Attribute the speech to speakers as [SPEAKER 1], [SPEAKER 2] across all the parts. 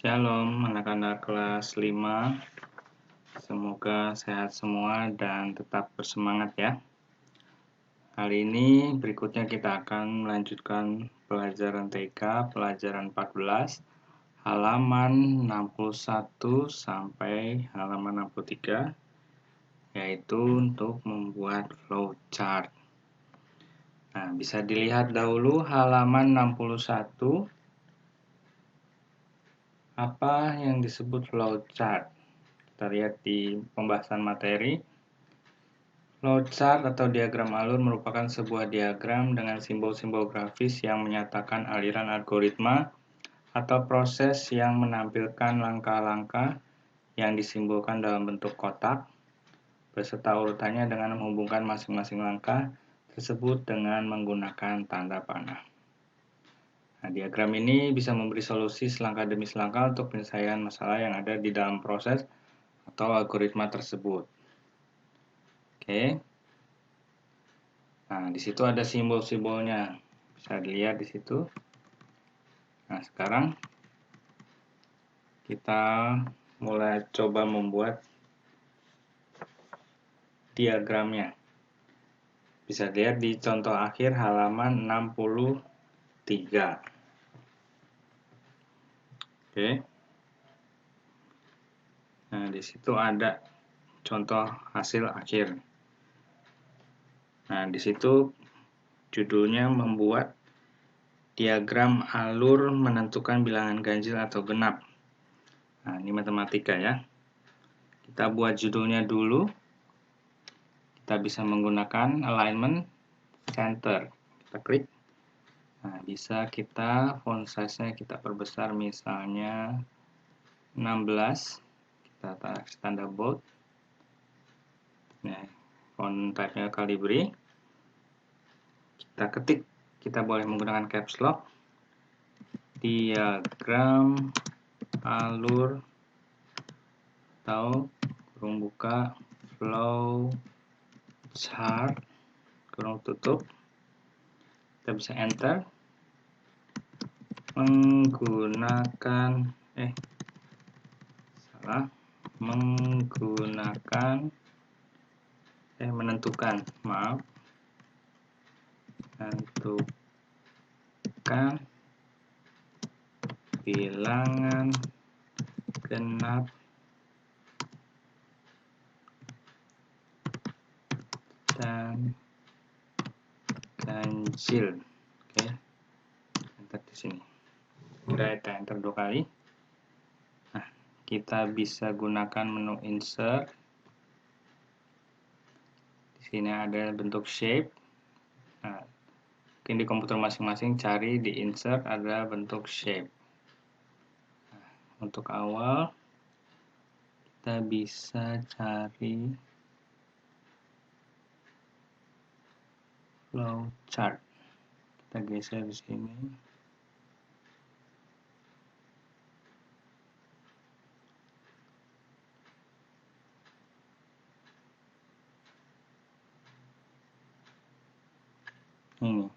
[SPEAKER 1] Shalom anak-anak kelas 5. Semoga sehat semua dan tetap bersemangat ya. Hari ini berikutnya kita akan melanjutkan pelajaran TK, pelajaran 14, halaman 61 sampai halaman 63, yaitu untuk membuat flowchart. Nah, bisa dilihat dahulu halaman 61. Apa yang disebut flowchart? Kita lihat di pembahasan materi. Flowchart atau diagram alur merupakan sebuah diagram dengan simbol-simbol grafis yang menyatakan aliran algoritma atau proses yang menampilkan langkah-langkah yang disimbolkan dalam bentuk kotak beserta urutannya dengan menghubungkan masing-masing langkah tersebut dengan menggunakan tanda panah. Nah, diagram ini bisa memberi solusi selangkah demi selangkah untuk penyelesaian masalah yang ada di dalam proses atau algoritma tersebut. Oke. Nah, di situ ada simbol-simbolnya. Bisa dilihat di situ. Nah, sekarang kita mulai coba membuat diagramnya. Bisa dilihat di contoh akhir halaman 63. Oke. Nah, di situ ada contoh hasil akhir. Nah, di situ judulnya membuat diagram alur menentukan bilangan ganjil atau genap. Nah, ini matematika ya. Kita buat judulnya dulu. Kita bisa menggunakan alignment center. Kita klik. Nah, bisa kita font size-nya kita perbesar misalnya 16. Kita tarik standar bold. Nah, font type-nya Calibri. Kita ketik. Kita boleh menggunakan caps lock. Diagram alur atau kurung buka flow chart kurung tutup. Kita bisa enter menentukan bilangan genap dan ganjil. Oke. Enter di sini. Kita enter 2 kali. Nah, kita bisa gunakan menu insert. Di sini ada bentuk shape. Nah, mungkin di komputer masing-masing cari di insert ada bentuk shape. Nah, untuk awal kita bisa cari flowchart. Kita geser di sini. Ini.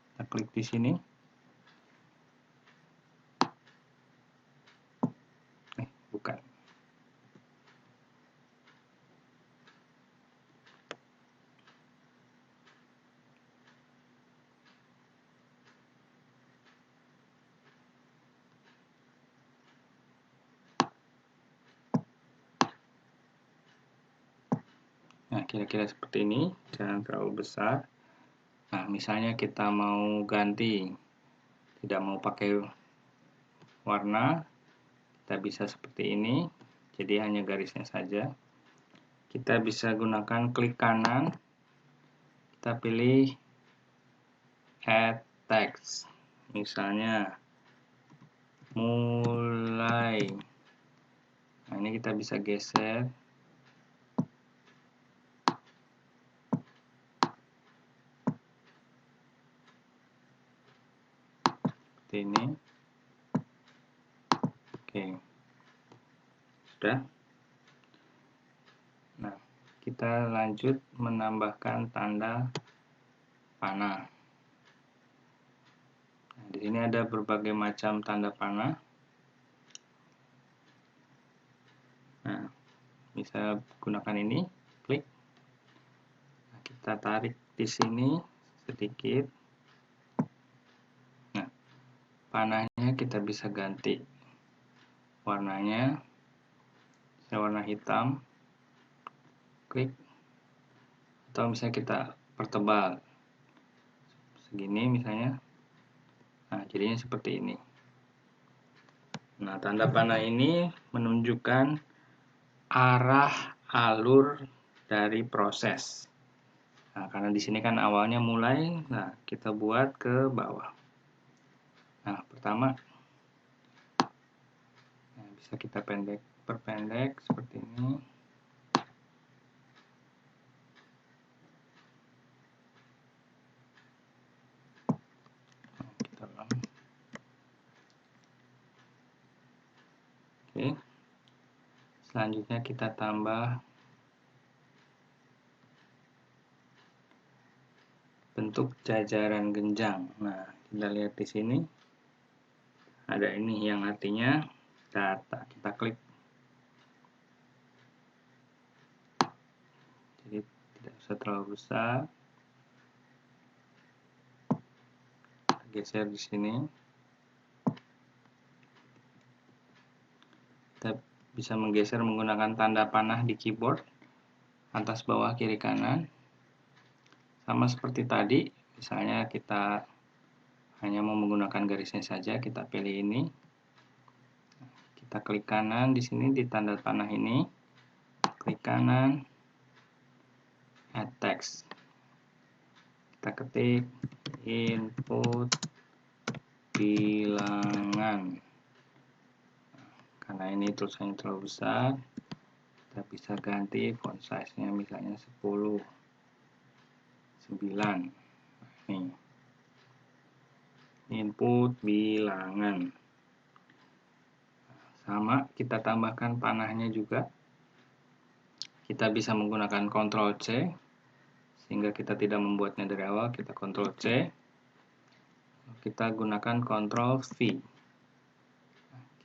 [SPEAKER 1] Kita klik di sini. Bukan. Nah, kira-kira seperti ini, jangan terlalu besar. Nah, misalnya kita mau ganti, tidak mau pakai warna, kita bisa seperti ini, jadi hanya garisnya saja. Kita bisa gunakan klik kanan, kita pilih add text, misalnya mulai. Nah, ini kita bisa geser. Ini. Oke. Sudah. Nah, kita lanjut menambahkan tanda panah. sini ada berbagai macam tanda panah. Nah, bisa gunakan ini, klik. Nah, kita tarik di sini sedikit. Nah, panahnya kita bisa ganti warnanya, warna hitam, klik. Atau misalnya kita pertebal segini misalnya. Nah, jadinya seperti ini. Nah, tanda panah ini menunjukkan arah alur dari proses. Nah, karena di sini kan awalnya mulai, nah kita buat ke bawah. Nah, pertama, nah, bisa kita perpendek seperti ini. Nah, kita ulang. Oke. Selanjutnya kita tambah bentuk jajaran genjang. Nah, kita lihat di sini ada ini yang artinya data. Kita klik. Jadi tidak usah terlalu besar. Kita geser di sini. Kita bisa menggeser menggunakan tanda panah di keyboard, atas, bawah, kiri, kanan. Sama seperti tadi, misalnya kita hanya mau menggunakan garisnya saja, kita pilih ini. Kita klik kanan di sini di tanda panah ini. Klik kanan, add text. Kita ketik input bilangan. Karena ini tulisannya terlalu besar, kita bisa ganti font size-nya misalnya 10, 9. Nih. Input bilangan. Sama, kita tambahkan panahnya juga. Kita bisa menggunakan Ctrl C, sehingga kita tidak membuatnya dari awal. Kita Ctrl C. Kita gunakan Ctrl V.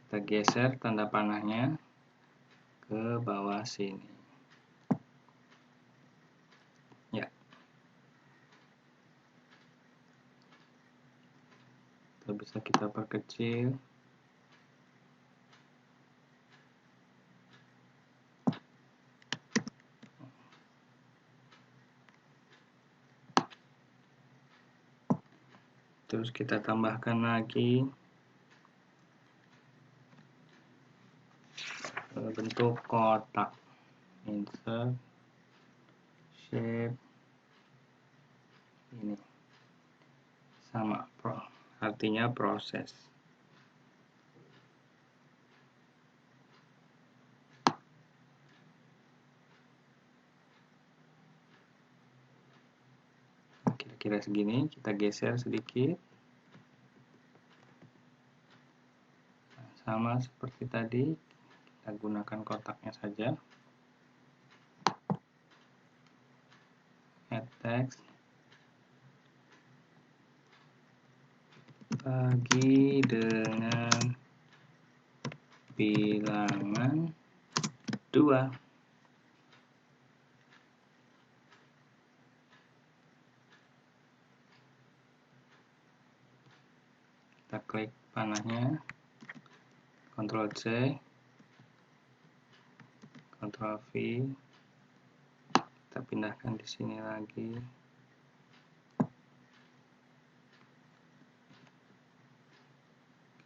[SPEAKER 1] Kita geser tanda panahnya ke bawah sini. Ya. Itu bisa kita perkecil. Terus kita tambahkan lagi bentuk kotak. Insert, shape, ini sama, artinya proses. Kira-kira segini, kita geser sedikit. Nah, sama seperti tadi, kita gunakan kotaknya saja. Add text. Bagi dengan bilangan 2. Kita klik panahnya, Ctrl C, Ctrl V, kita pindahkan di sini lagi.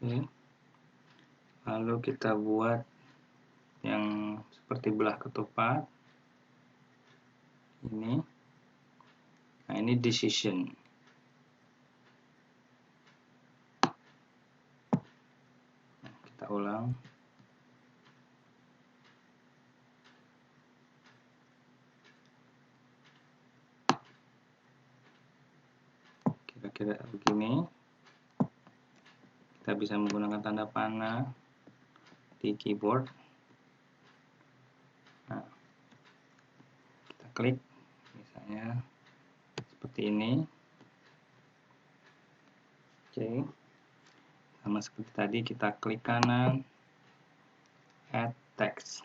[SPEAKER 1] Oke. Lalu kita buat yang seperti belah ketupat. Ini. Nah, ini decision. Nah, kita ulang. Kira-kira begini. Kita bisa menggunakan tanda panah di keyboard. Nah, kita klik, misalnya seperti ini. Oke. Sama seperti tadi, kita klik kanan, add text.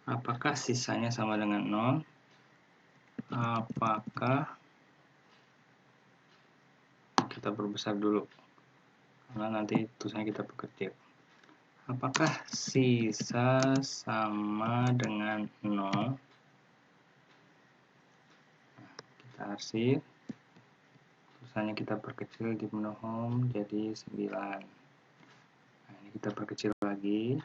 [SPEAKER 1] Apakah sisanya sama dengan 0? Apakah, kita perbesar dulu, karena nanti tulisannya kita perkecil. Apakah sisa sama dengan 0? Kita arsip. Tulisannya kita perkecil di menu home jadi 9. Nah, ini kita perkecil lagi.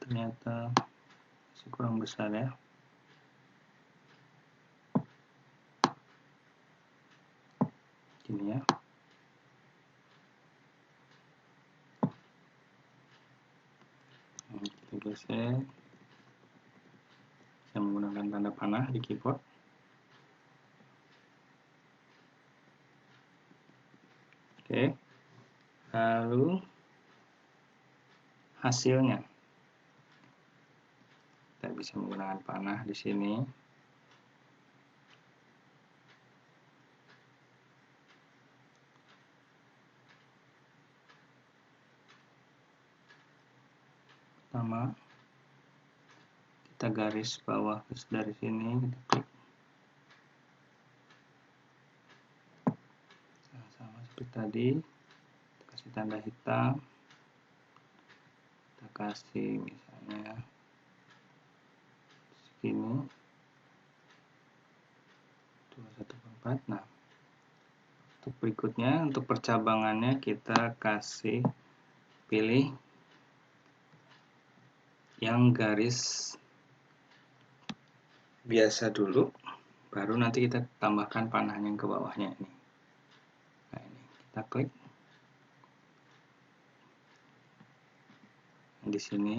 [SPEAKER 1] Ternyata masih kurang besar ya. Gini ya. Kita geser. Saya menggunakan tanda panah di keyboard. Oke. Lalu hasilnya. Kita bisa menggunakan panah di sini. Pertama, kita garis bawah dari sini, kita klik. Sama seperti tadi, kita kasih tanda hitam. Kita kasih misalnya segini, 214. Nah, untuk berikutnya, untuk percabangannya kita kasih pilih yang garis biasa dulu, baru nanti kita tambahkan panah yang ke bawahnya ini. Nah, ini kita klik di sini.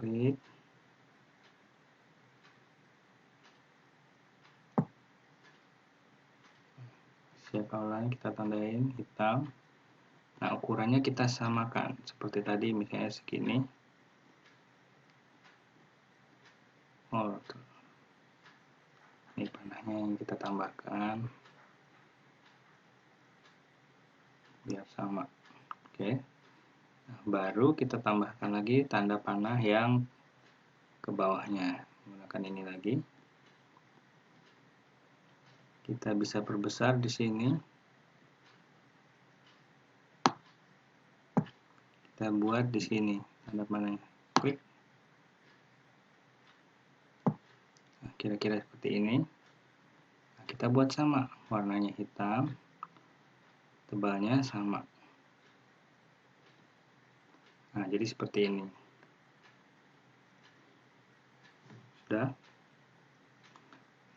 [SPEAKER 1] Klik. Siap outline kita tandain hitam. Nah, ukurannya kita samakan seperti tadi, misalnya segini. Oh, tuh. Ini panahnya yang kita tambahkan biar sama. Oke. Nah, baru kita tambahkan lagi tanda panah yang ke bawahnya. Menggunakan ini lagi. Kita bisa perbesar di sini. Kita buat di sini tanda panahnya. Klik. Nah, kira-kira seperti ini. Nah, kita buat sama, warnanya hitam, tebalnya sama. Nah, jadi seperti ini. Sudah.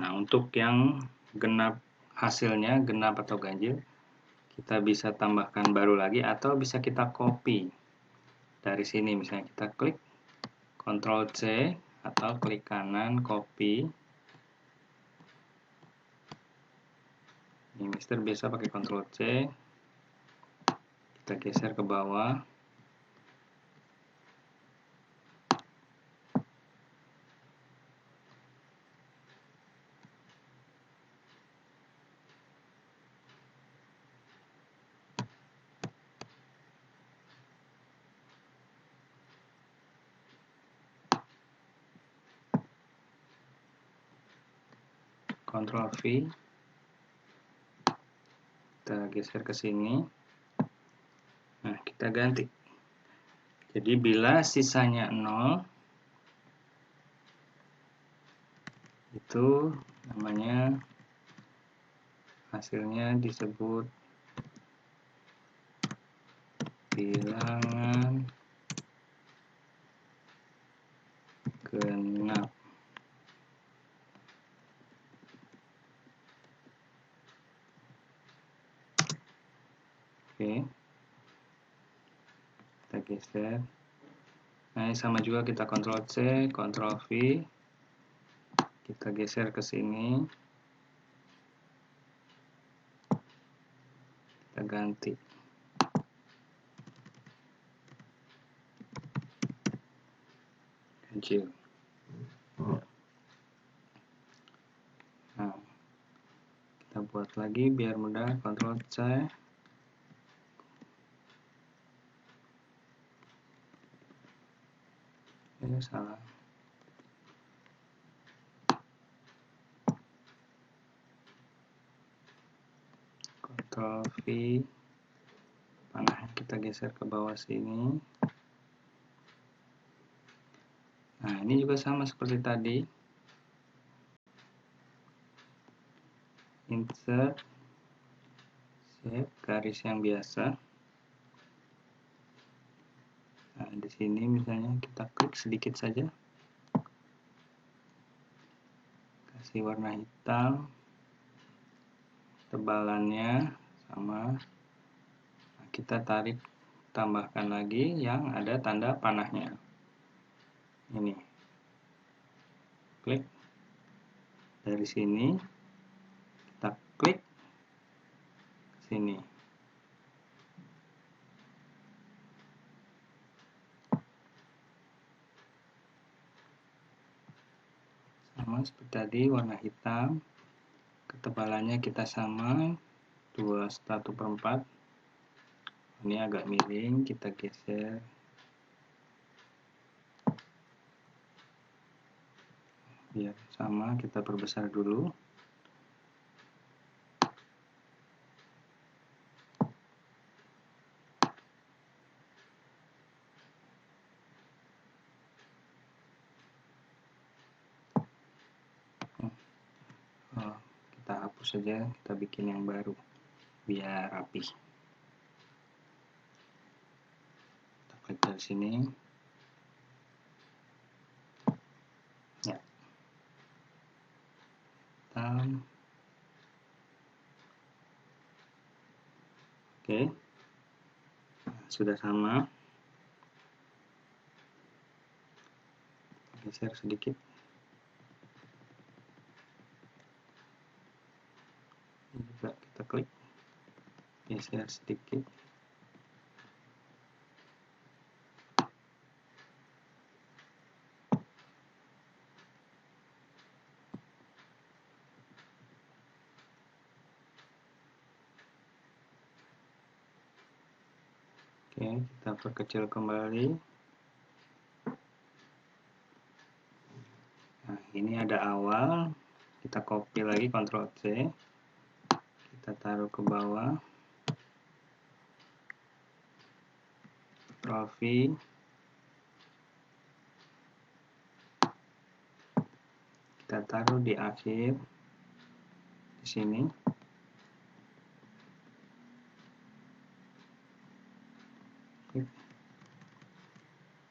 [SPEAKER 1] Nah, untuk yang genap, hasilnya genap atau ganjil, kita bisa tambahkan baru lagi atau bisa kita copy dari sini. Misalnya kita klik Ctrl C atau klik kanan copy. Ini Mister biasa pakai Ctrl C. Kita geser ke bawah. Ctrl V, kita geser ke sini. Nah, kita ganti. Jadi bila sisanya 0, itu namanya hasilnya disebut bilangan genap. Oke, kita geser. Nah, ini sama juga, kita Ctrl C, Ctrl V, kita geser ke sini, kita ganti. Kecil. Nah, kita buat lagi biar mudah, Ctrl C. Ini salah. Ctrl V, panah kita geser ke bawah sini. Nah, ini juga sama seperti tadi. Insert, shape, garis yang biasa. Nah, di sini misalnya kita klik sedikit saja. Kasih warna hitam. Tebalannya sama. Nah, kita tarik, tambahkan lagi yang ada tanda panahnya. Ini. Klik. Dari sini kita klik sini. Sama seperti tadi, warna hitam. Ketebalannya kita sama 2/1/4. Ini agak miring, kita geser. Biar sama, kita perbesar dulu. Kita hapus saja, kita bikin yang baru biar rapi. Kita klik dari sini. Ya. Hitam. Oke. Nah, sudah sama. Geser sedikit. Ini juga kita klik. Geser sedikit. Oke, kita perkecil kembali. Nah, ini ada awal. Kita copy lagi, Ctrl C. Kita taruh ke bawah. Ctrl V. Kita taruh di akhir. Di sini.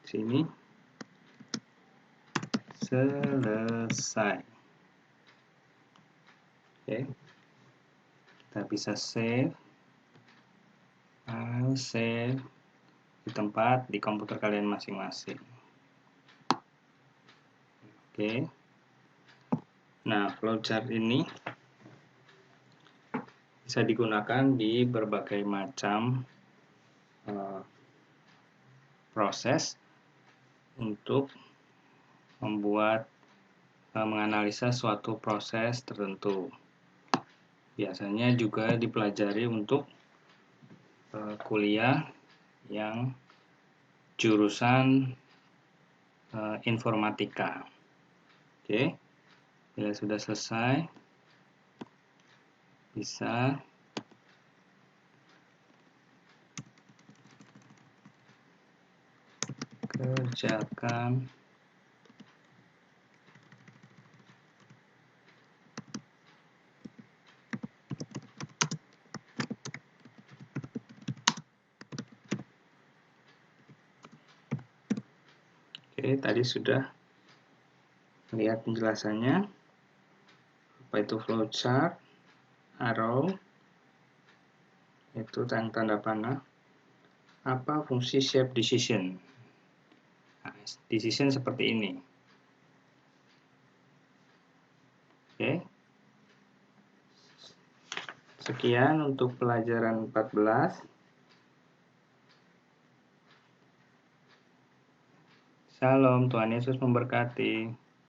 [SPEAKER 1] Sini. Selesai. Oke. Kita bisa save. File save di tempat di komputer kalian masing-masing. Oke. Nah, flowchart ini bisa digunakan di berbagai macam proses untuk membuat menganalisa suatu proses tertentu. Biasanya juga dipelajari untuk kuliah yang jurusan informatika. Oke, bila sudah selesai, bisa kerjakan Oke, tadi sudah lihat penjelasannya. Apa itu flowchart, arrow, itu tanda panah. apa fungsi shape decision. Nah, decision seperti ini. Oke. Sekian untuk pelajaran 14. Shalom, Tuhan Yesus memberkati.